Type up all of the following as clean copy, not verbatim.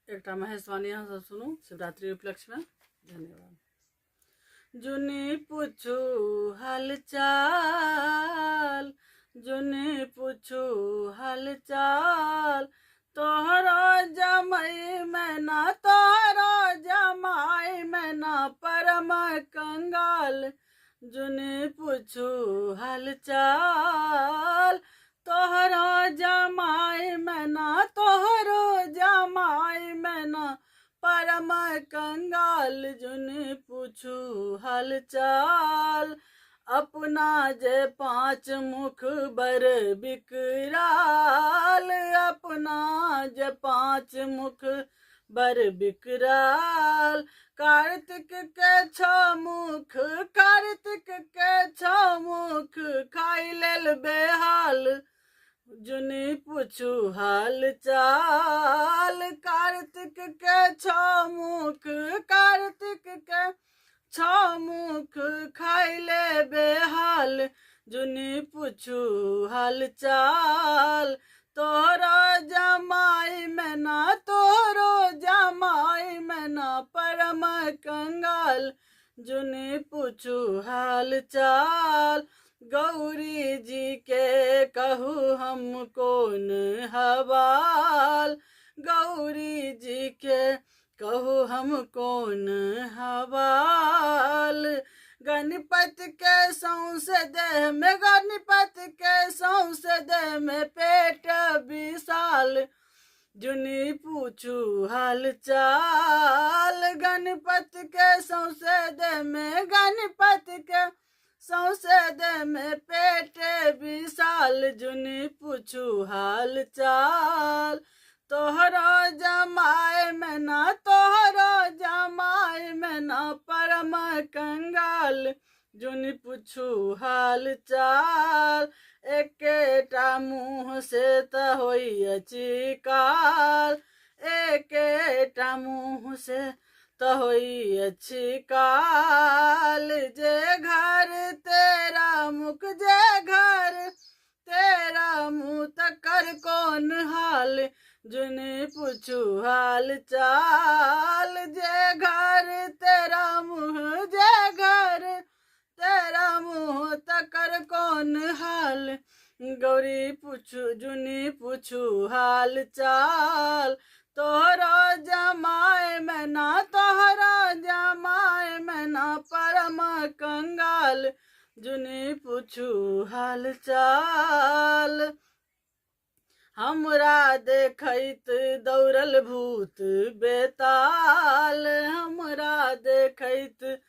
एकटा महेशवाणी यहाँ सब सुनू शिवरात्रि उपलक्ष्य में। धन्यवाद। जुनी पूछू हालचाल, जुनी पूछू हालचाल, तोहरा जमाई मैना, तोहरा जमाई मैना परम कंगाल। जुनी पूछू हालचाल, तोहरा जमाई मैना, तोहरो जमाई मैना परम कंगाल। जुनी पूछू हालचाल, अपना जे पांच मुख बर बिकराल, अपना जे पांच मुख बर बिकराल। कार्तिक के छ मुख, कार्तिक के छ मुख खाई लेल बेहाल। जुनी पूछू हाल चाल, कार्तिक के छ मुख, कार्तिक के छ मुख खाई ले बेहाल। जुनी पूछू हाल चाल, तोहरा जमाई मैना, तोहरो जमाई मैना परम कंगाल। जुनी पूछू हाल चाल, गौरी जी के कहू हम कौन हवाल, गौरी जी के कहू हम कौन हवाल। गणपति के सौंसे देह में, गणपति के सौंसे देह में पेट विशाल। जुनी पूछू हाल चाल, गणपति के सौंसे देह में, गणपति के सौंसे देह में पेट विशाल। जुनी पूछू हाल चाल, तोहरा जमाई मैना, तोहरा जमाई मैना परम कंगाल। जुनी पूछू हाल चाल, एकेटा मुँह से त होई काल, एकेटा मुँह से त होई काल। जे घर तेरा मुख, जे घर तेरा मुँह तकर कौन हाल। जुनी पूछू हाल चाल, जे घर तेरा मुँह, जे घर तेरा मुँह तकर कौन हाल। गौरी पूछू, जुनी पूछू हाल चाल, तोहरा जमाई मैना, तोहरा जमाई मैना परम कंगाल। जुनी पूछू हाल चाल, हमरा देखैत दौड़ल भूत बेताल, हमरा देखैत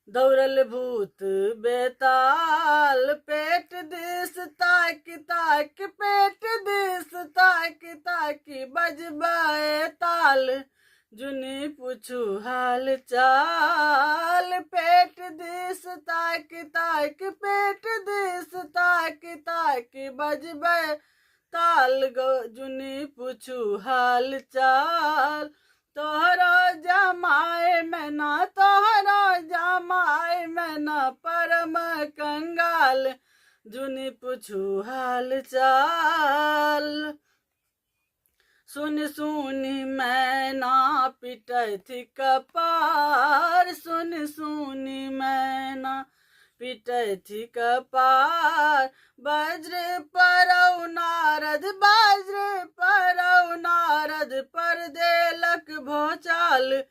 दौड़ल भूत बेताल। पेट दिस ताक ताक, पेट दिस ताक ताक बजबै ताल। जुनी पूछू हाल चाल, पेट दिस ताक ताक, पेट दिस ताक ताक बजबै ताल। जुनी पूछू हाल चाल, तोहरा जमाई मैना, तोहरा जमाई मैना परम कंगाल। जुनी पूछू हाल चाल, सुन सुनी मैना पिटैथी कपार, सुन सुनी मैना पिटैथी कपार। वज्र परौ नारद, वज्र परौ नारद पर देलक भौचाल।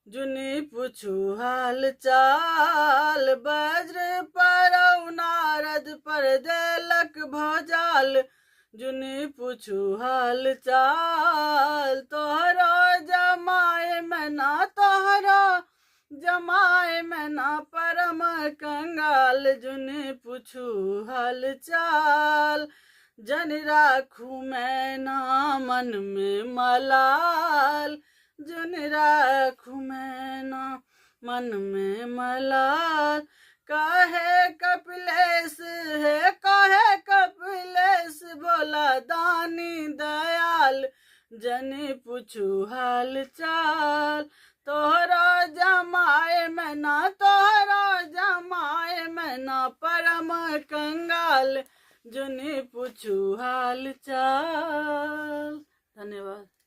जुनी पूछू हाल चाल, वज्र परौ नारद पर देलक भौचाल। जुनी पूछू हाल चाल, तोहरा जमाई मैना, तोहरा जमाई मैना परम कंगाल। जुनी पूछू हाल चाल, जन राखू मैना मन में मलाल, जन राखू मैना मन में मलाल। कहे कपिलेश है, कहे कपिलेश भोला दानी दयाल। जनी पूछू हाल चाल, तोहरा जमाई मैना, तोहरा जमाई मैना परम कंगाल। जुनी पूछू हाल चाल। धन्यवाद।